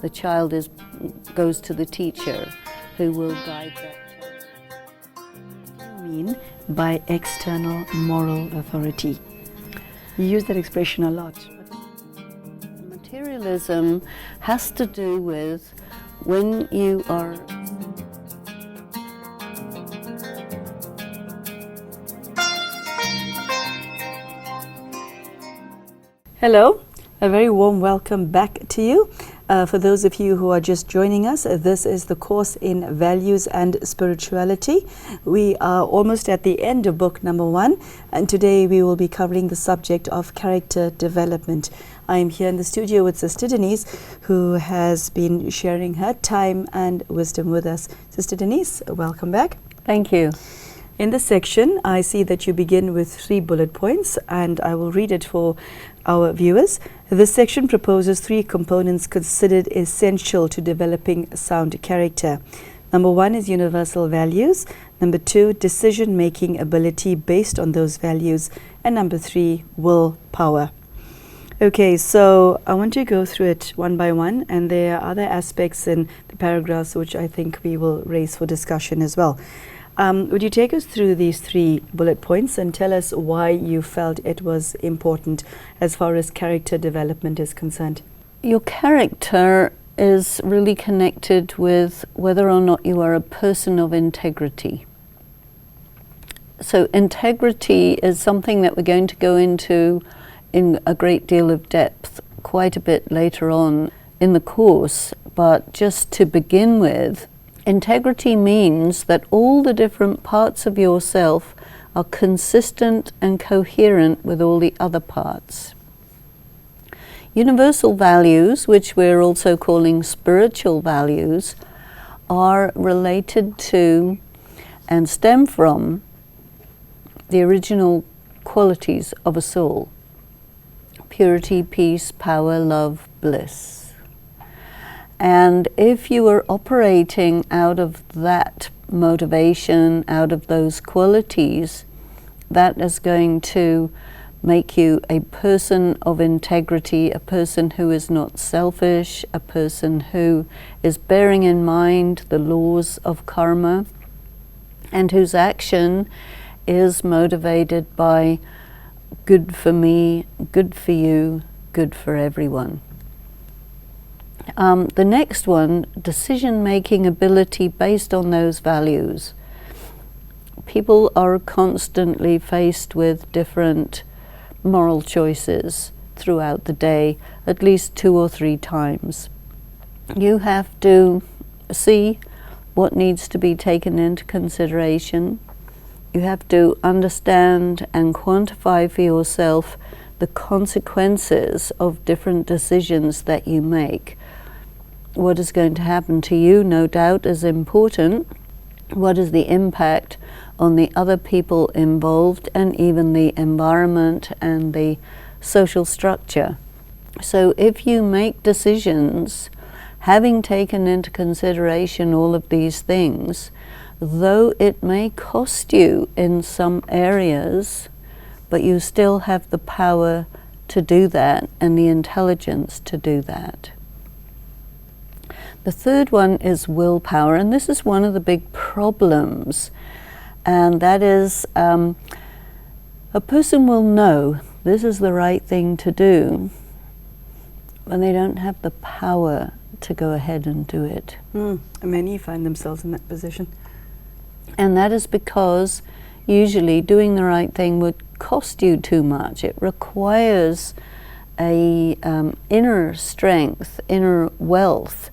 The child goes to the teacher who will guide that child. What do you mean by external moral authority? You use that expression a lot. Materialism has to do with when you are Hello, a very warm welcome back to you. For those of you who are just joining us, this is the course in Values and Spirituality. We are almost at the end of book number 1, and today we will be covering the subject of character development. I am here in the studio with Sister Denise, who has been sharing her time and wisdom with us. Sister Denise, welcome back. Thank you. In this section, I see that you begin with 3 bullet points, and I will read it for our viewers. This section proposes 3 components considered essential to developing sound character. Number 1 is universal values. Number 2, decision-making ability based on those values. And number 3, willpower. Okay, so I want to go through it one by one, and there are other aspects in the paragraphs which I think we will raise for discussion as well. Would you take us through these 3 bullet points and tell us why you felt it was important as far as character development is concerned? Your character is really connected with whether or not you are a person of integrity. So integrity is something that we're going to go into in a great deal of depth quite a bit later on in the course, but just to begin with, integrity means that all the different parts of yourself are consistent and coherent with all the other parts. Universal values, which we're also calling spiritual values, are related to and stem from the original qualities of a soul: purity, peace, power, love, bliss. And if you are operating out of that motivation, out of those qualities, that is going to make you a person of integrity, a person who is not selfish, a person who is bearing in mind the laws of karma, and whose action is motivated by good for me, good for you, good for everyone. The next one, decision-making ability based on those values. People are constantly faced with different moral choices throughout the day, at least 2 or 3 times. You have to see what needs to be taken into consideration. You have to understand and quantify for yourself the consequences of different decisions that you make. What is going to happen to you, no doubt, is important. What is the impact on the other people involved, and even the environment and the social structure? So if you make decisions having taken into consideration all of these things, though it may cost you in some areas, but you still have the power to do that and the intelligence to do that. The third one is willpower, and this is one of the big problems, and that is a person will know this is the right thing to do, but they don't have the power to go ahead and do it. Many find themselves in that position. And that is because usually doing the right thing would cost you too much. It requires a inner strength, inner wealth,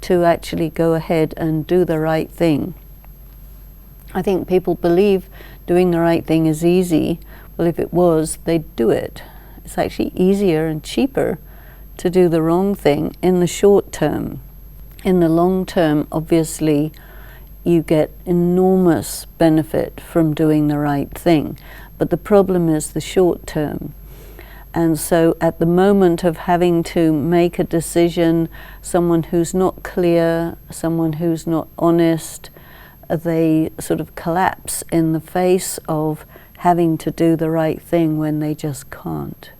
to actually go ahead and do the right thing. I think people believe doing the right thing is easy. Well, if it was, they'd do it. It's actually easier and cheaper to do the wrong thing in the short term. In the long term, obviously, you get enormous benefit from doing the right thing. But the problem is the short term. And so at the moment of having to make a decision, someone who's not clear, someone who's not honest, they sort of collapse in the face of having to do the right thing when they just can't.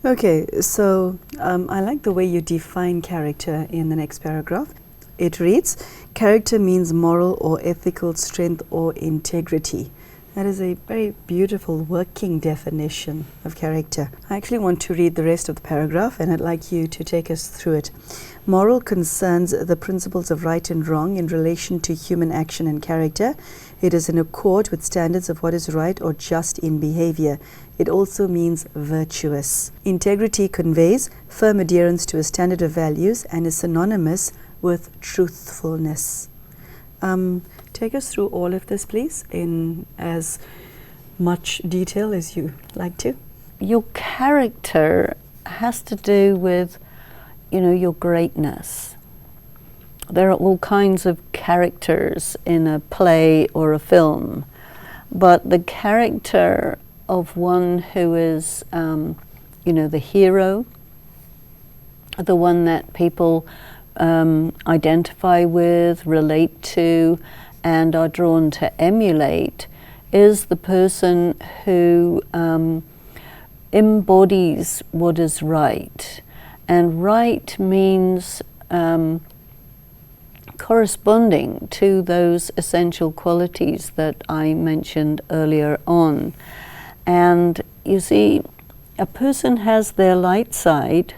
Okay, so I like the way you define character in the next paragraph. It reads, character means moral or ethical strength or integrity. That is a very beautiful working definition of character. I actually want to read the rest of the paragraph, and I'd like you to take us through it. Moral concerns the principles of right and wrong in relation to human action and character. It is in accord with standards of what is right or just in behavior. It also means virtuous. Integrity conveys firm adherence to a standard of values and is synonymous with truthfulness. Take us through all of this, please, in as much detail as you like to. Your character has to do with, your greatness. There are all kinds of characters in a play or a film, but the character of one who is, the hero, the one that people identify with, relate to, and are drawn to emulate, is the person who embodies what is right. And right means corresponding to those essential qualities that I mentioned earlier on. And you see, a person has their light side,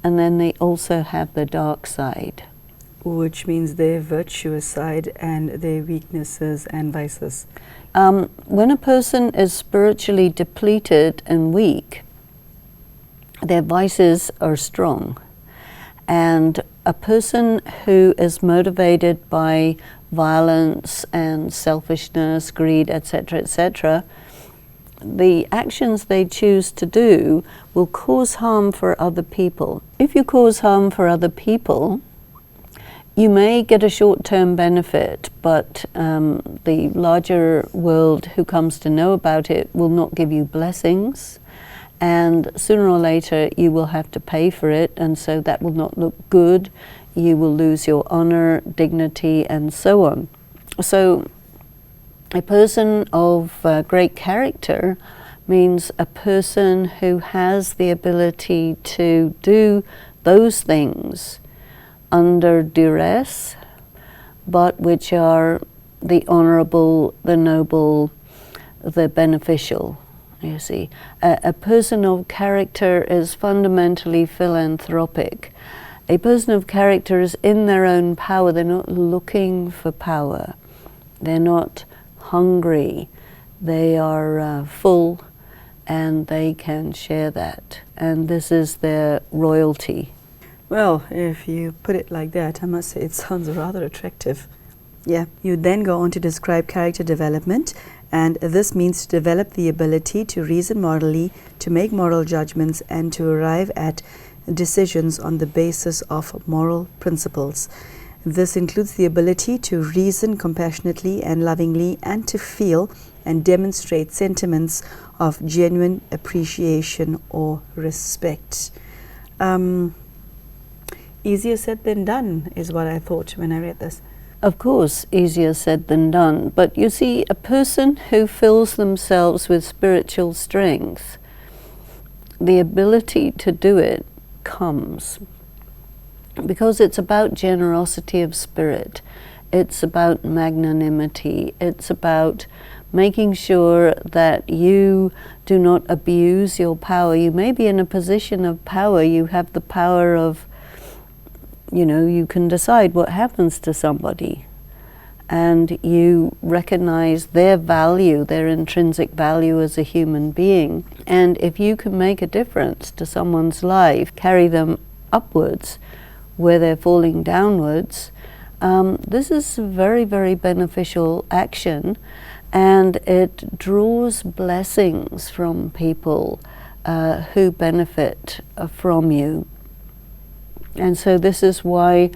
and then they also have the dark side. Which means their virtuous side and their weaknesses and vices. When a person is spiritually depleted and weak, their vices are strong. And a person who is motivated by violence and selfishness, greed, etc., the actions they choose to do will cause harm for other people. If you cause harm for other people, you may get a short-term benefit, but the larger world who comes to know about it will not give you blessings, and sooner or later you will have to pay for it, and so that will not look good. You will lose your honor, dignity, and so on. So a person of great character means a person who has the ability to do those things under duress, but which are the honorable, the noble, the beneficial, you see. A person of character is fundamentally philanthropic. A person of character is in their own power. They're not looking for power. They're not hungry. They are full, and they can share that. And this is their royalty. Well, if you put it like that, I must say it sounds rather attractive. Yeah. You then go on to describe character development, and this means to develop the ability to reason morally, to make moral judgments, and to arrive at decisions on the basis of moral principles. This includes the ability to reason compassionately and lovingly, and to feel and demonstrate sentiments of genuine appreciation or respect. Easier said than done is what I thought when I read this. Of course, easier said than done. But you see, a person who fills themselves with spiritual strength, the ability to do it comes. Because it's about generosity of spirit. It's about magnanimity. It's about making sure that you do not abuse your power. You may be in a position of power. You have the power of, you can decide what happens to somebody, and you recognize their value, their intrinsic value as a human being. And if you can make a difference to someone's life, carry them upwards where they're falling downwards, this is a very, very beneficial action, and it draws blessings from people who benefit from you. And so this is why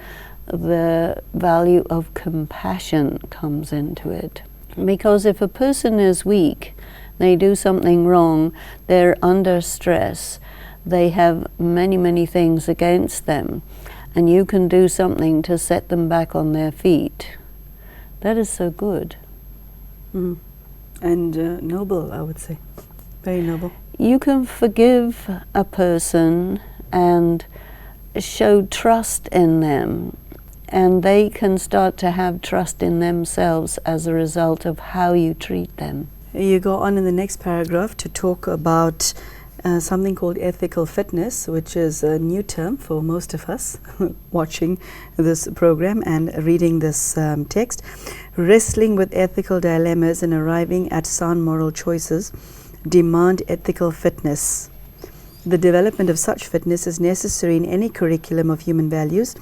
the value of compassion comes into it. Because if a person is weak, they do something wrong, they're under stress, they have many, many things against them, and you can do something to set them back on their feet. That is so good. And noble, I would say. Very noble. You can forgive a person and show trust in them, and they can start to have trust in themselves as a result of how you treat them. You go on in the next paragraph to talk about something called ethical fitness, which is a new term for most of us watching this program and reading this text. Wrestling with ethical dilemmas and arriving at sound moral choices demand ethical fitness. The development of such fitness is necessary in any curriculum of human values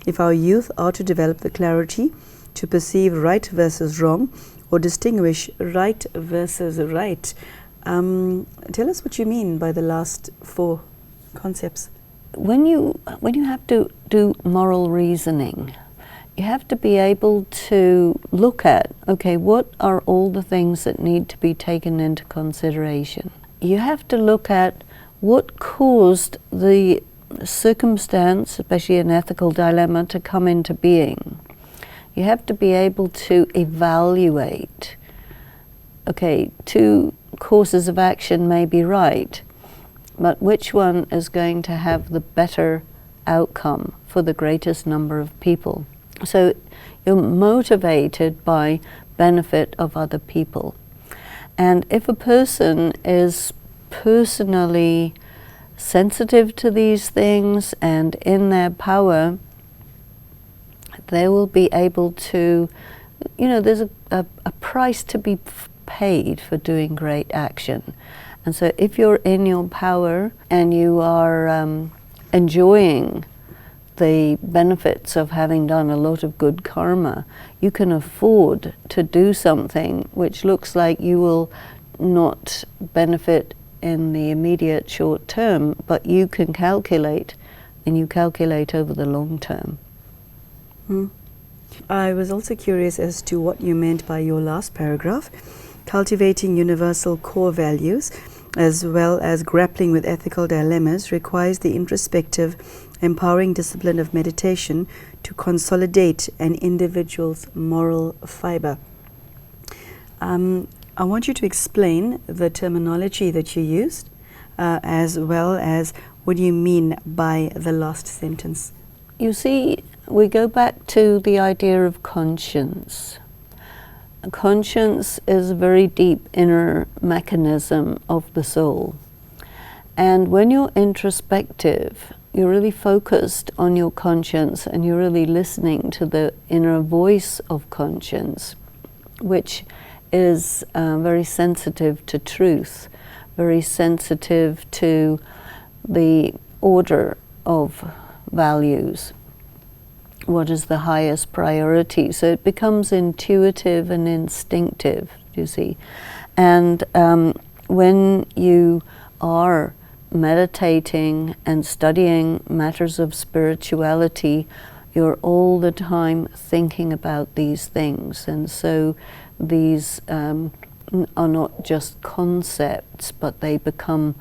if our youth are to develop the clarity to perceive right versus wrong or distinguish right versus right. Tell us what you mean by the last 4 concepts. When you have to do moral reasoning, you have to be able to look at, okay, what are all the things that need to be taken into consideration? You have to look at what caused the circumstance, especially an ethical dilemma, to come into being. You have to be able to evaluate, okay, 2 courses of action may be right, but which one is going to have the better outcome for the greatest number of people? So you're motivated by benefit of other people. And if a person is personally sensitive to these things and in their power, they will be able to, there's a price to be paid for doing great action. And so if you're in your power and you are enjoying the benefits of having done a lot of good karma, you can afford to do something which looks like you will not benefit in the immediate short term, but you can calculate, and you calculate over the long term. I was also curious as to what you meant by your last paragraph. Cultivating universal core values as well as grappling with ethical dilemmas requires the introspective, empowering discipline of meditation to consolidate an individual's moral fiber. I want you to explain the terminology that you used, as well as what you mean by the last sentence. You see, we go back to the idea of conscience. Conscience is a very deep inner mechanism of the soul. And when you're introspective, you're really focused on your conscience and you're really listening to the inner voice of conscience, which is very sensitive to truth, very sensitive to the order of values. What is the highest priority? So it becomes intuitive and instinctive, you see. And when you are meditating and studying matters of spirituality, you're all the time thinking about these things. And so these are not just concepts, but they become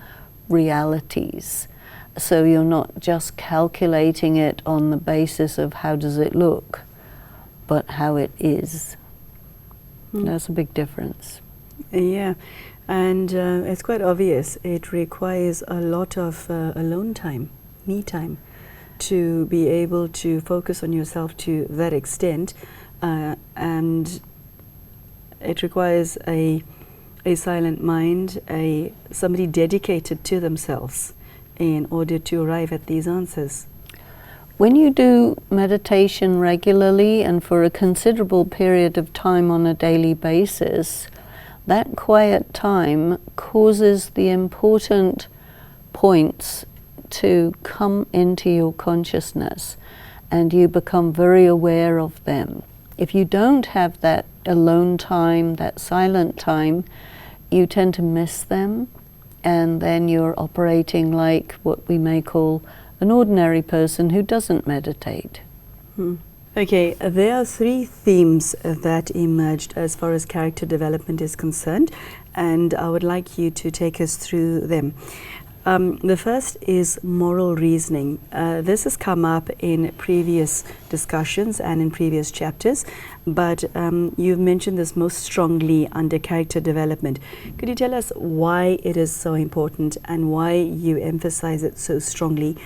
realities. So you're not just calculating it on the basis of how does it look, but how it is. That's a big difference. Yeah, and it's quite obvious. It requires a lot of alone time, me time, to be able to focus on yourself to that extent, and it requires a silent mind, somebody dedicated to themselves in order to arrive at these answers. When you do meditation regularly and for a considerable period of time on a daily basis, that quiet time causes the important points to come into your consciousness and you become very aware of them. If you don't have that alone time, that silent time, you tend to miss them, and then you're operating like what we may call an ordinary person who doesn't meditate. Okay, there are 3 themes that emerged as far as character development is concerned, and I would like you to take us through them. The first is moral reasoning. This has come up in previous discussions and in previous chapters, but you've mentioned this most strongly under character development. Could you tell us why it is so important and why you emphasize it so strongly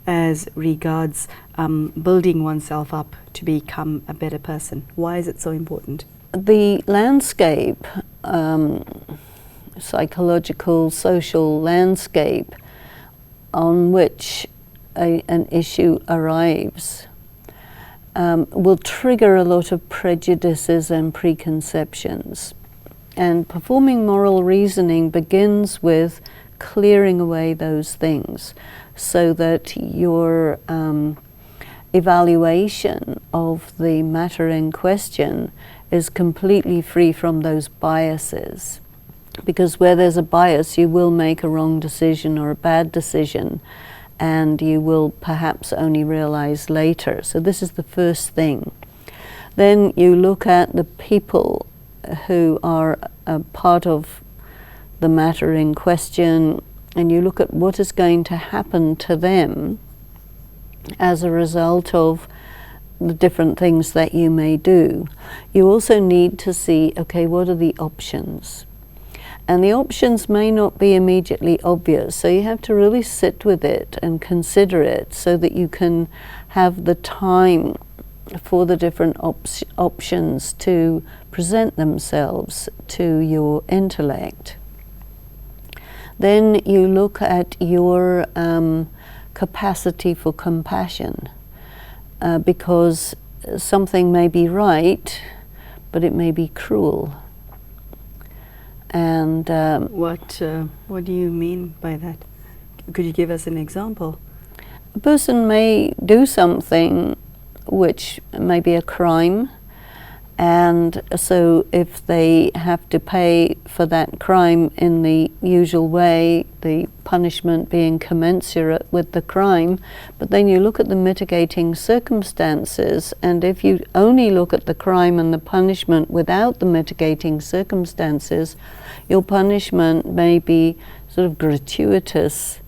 as regards building oneself up to become a better person? Why is it so important? The landscape, psychological, social landscape on which an issue arrives will trigger a lot of prejudices and preconceptions. And performing moral reasoning begins with clearing away those things so that your evaluation of the matter in question is completely free from those biases. Because where there's a bias, you will make a wrong decision or a bad decision, and you will perhaps only realize later. So this is the first thing. Then you look at the people who are a part of the matter in question, and you look at what is going to happen to them as a result of the different things that you may do. You also need to see, okay, what are the options? And the options may not be immediately obvious, so you have to really sit with it and consider it so that you can have the time for the different options to present themselves to your intellect. Then you look at your capacity for compassion, because something may be right, but it may be cruel. And what do you mean by that? Could you give us an example? A person may do something which may be a crime, and so if they have to pay for that crime in the usual way, the punishment being commensurate with the crime, but then you look at the mitigating circumstances, and if you only look at the crime and the punishment without the mitigating circumstances, your punishment may be sort of gratuitous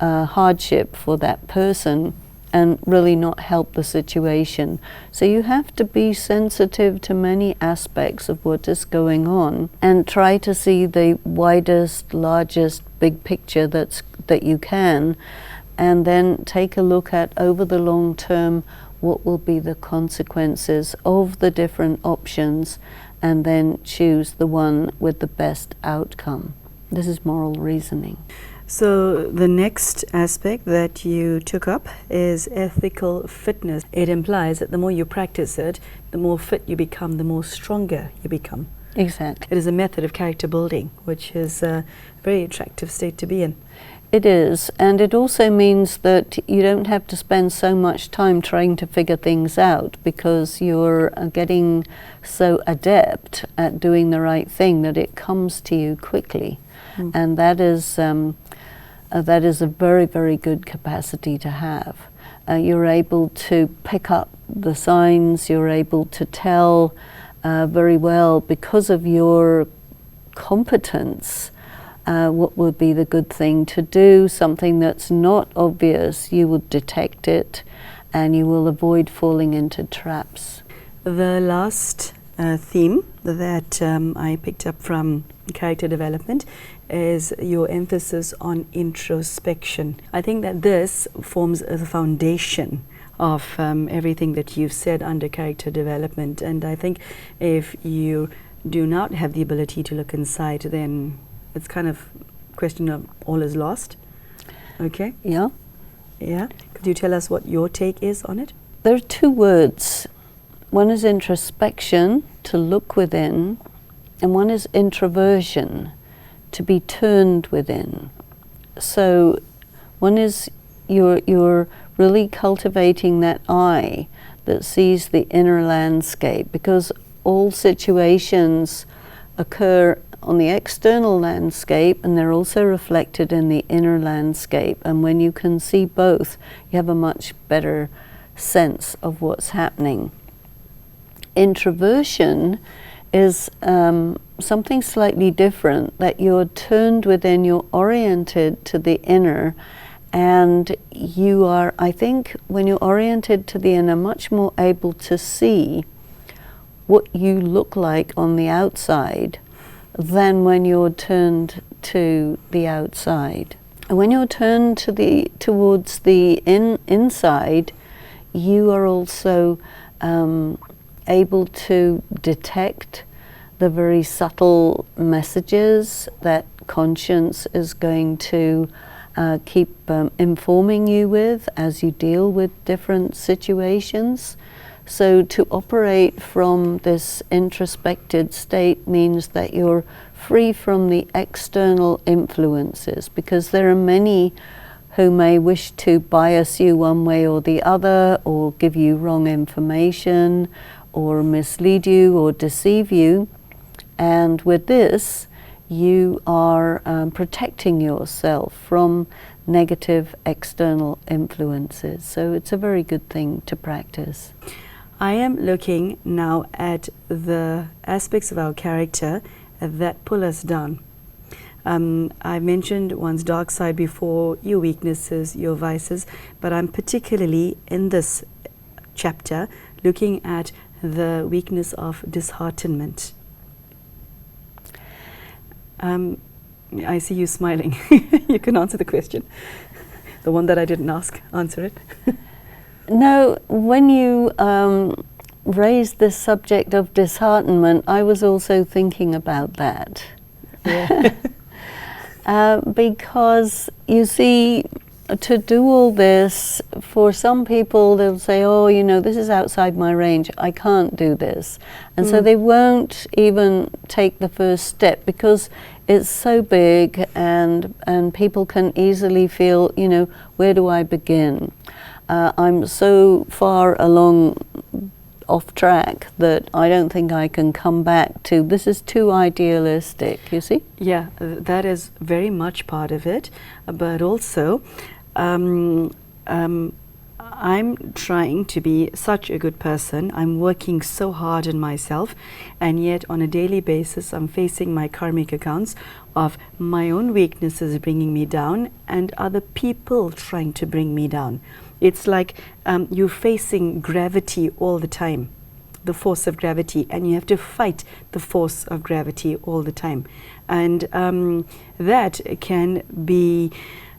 hardship for that person and really not help the situation. So you have to be sensitive to many aspects of what is going on and try to see the widest, largest, big picture that you can, and then take a look at, over the long term, what will be the consequences of the different options, and then choose the one with the best outcome. This is moral reasoning. So the next aspect that you took up is ethical fitness. It implies that the more you practice it, the more fit you become, the more stronger you become. Exactly. It is a method of character building, which is a very attractive state to be in. It is, and it also means that you don't have to spend so much time trying to figure things out, because you're getting so adept at doing the right thing that it comes to you quickly. And that is a very, very good capacity to have. You're able to pick up the signs, you're able to tell very well, because of your competence, what would be the good thing to do. Something that's not obvious, you will detect it, and you will avoid falling into traps. The last theme that I picked up from character development is your emphasis on introspection. I think that this forms the foundation of everything that you've said under character development, and I think if you do not have the ability to look inside, then it's kind of a question of all is lost. Okay? Yeah. Yeah. Could you tell us what your take is on it? There are two words. One is introspection, to look within, and one is introversion, to be turned within. So one is you're really cultivating that eye that sees the inner landscape, because all situations occur on the external landscape, and they're also reflected in the inner landscape. And when you can see both, you have a much better sense of what's happening. Introversion is something slightly different, that you're turned within, you're oriented to the inner, and you are, I think, when you're oriented to the inner, much more able to see what you look like on the outside than when you're turned to the outside. And when you're turned towards the inside, you are also able to detect the very subtle messages that conscience is going to keep informing you with as you deal with different situations. So to operate from this introspected state means that you're free from the external influences, because there are many who may wish to bias you one way or the other, or give you wrong information, or mislead you or deceive you. And with this, you are protecting yourself from negative external influences. So it's a very good thing to practice. I am looking now at the aspects of our character that pull us down. I mentioned one's dark side before, your weaknesses, your vices, but I'm particularly in this chapter looking at the weakness of disheartenment. I see you smiling. You can answer the question. The one that I didn't ask, answer it. No, when you raised this subject of disheartenment, I was also thinking about that. Yeah. Because you see, to do all this, for some people they'll say, oh, you know, this is outside my range, I can't do this. And so they won't even take the first step, because it's so big, and people can easily feel, you know, where do I begin? I'm so far along off track that I don't think I can come back to, this is too idealistic, you see? Yeah, that is very much part of it, but also I'm trying to be such a good person. I'm working so hard on myself, and yet on a daily basis I'm facing my karmic accounts of my own weaknesses bringing me down and other people trying to bring me down. It's like you're facing gravity all the time, the force of gravity, and you have to fight the force of gravity all the time. And that can be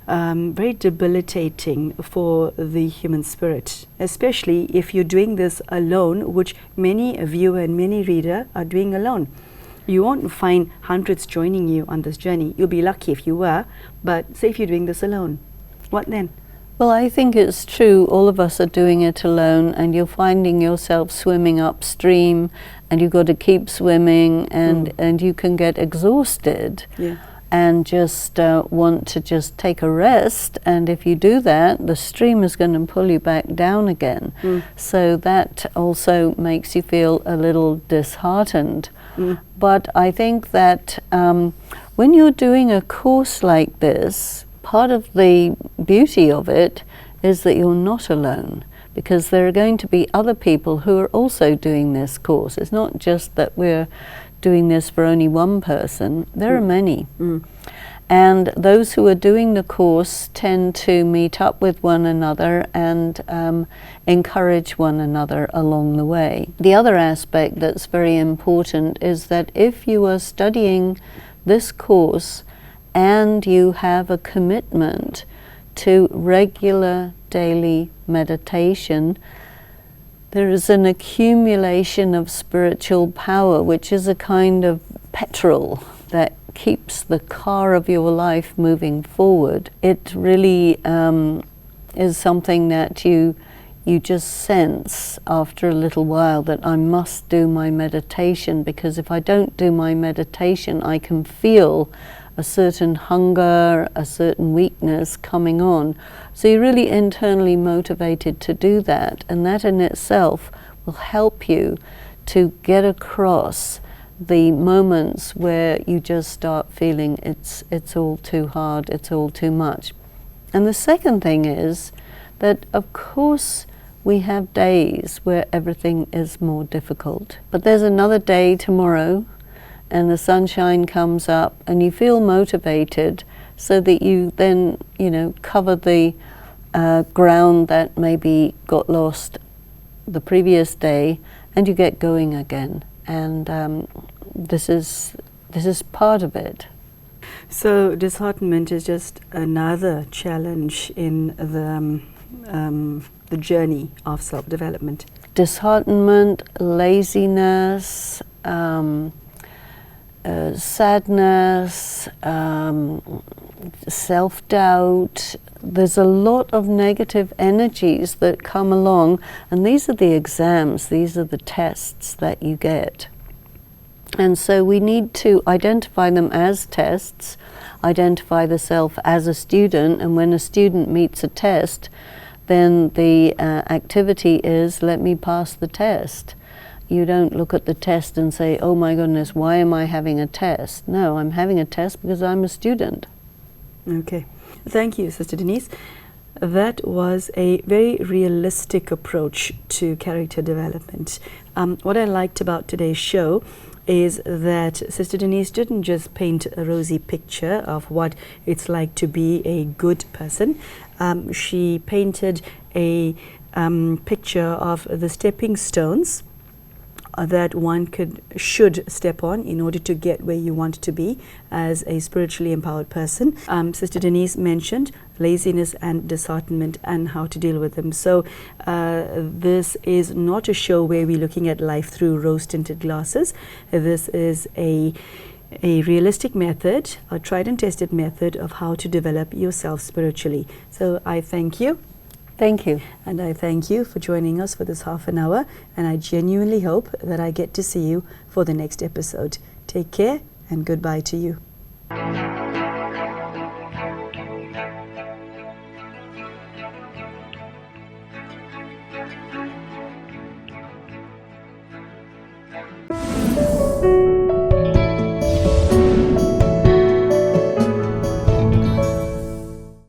very debilitating for the human spirit, especially if you're doing this alone, which many viewer and many reader are doing alone. You won't find hundreds joining you on this journey. You'll be lucky if you were, but say if you're doing this alone, what then? Well, I think it's true, all of us are doing it alone, and you're finding yourself swimming upstream, and you've got to keep swimming, and you can get exhausted. Yeah. And just want to just take a rest, and if you do that, the stream is going to pull you back down again. So that also makes you feel a little disheartened. But I think that when you're doing a course like this, part of the beauty of it is that you're not alone, because there are going to be other people who are also doing this course. It's not just that we're doing this for only one person, there are many. And those who are doing the course tend to meet up with one another and encourage one another along the way. The other aspect that's very important is that if you are studying this course and you have a commitment to regular daily meditation, there is an accumulation of spiritual power, which is a kind of petrol that keeps the car of your life moving forward. It really is something that you just sense after a little while, that I must do my meditation, because if I don't do my meditation, I can feel a certain hunger, a certain weakness coming on. So you're really internally motivated to do that, and that in itself will help you to get across the moments where you just start feeling it's all too hard, it's all too much. And the second thing is that, of course, We have days where everything is more difficult. But there's another day tomorrow, and the sunshine comes up, and you feel motivated so that you then, cover the ground that maybe got lost the previous day, and you get going again. And this is part of it. So disheartenment is just another challenge in the journey of self-development. Disheartenment, laziness, sadness, self-doubt. There's a lot of negative energies that come along, and these are the exams, these are the tests that you get. And so we need to identify them as tests, identify the self as a student, and when a student meets a test, then the activity is, let me pass the test. You don't look at the test and say, oh my goodness, why am I having a test? No, I'm having a test because I'm a student. Okay. Thank you, Sister Denise. That was a very realistic approach to character development. What I liked about today's show is that Sister Denise didn't just paint a rosy picture of what it's like to be a good person. She painted a picture of the stepping stones that one should step on in order to get where you want to be as a spiritually empowered person. Sister Denise mentioned laziness and disheartenment and how to deal with them. So this is not a show where we're looking at life through rose-tinted glasses. This is a realistic method, a tried and tested method of how to develop yourself spiritually. So I thank you. Thank you. And I thank you for joining us for this half an hour, and I genuinely hope that I get to see you for the next episode. Take care and goodbye to you.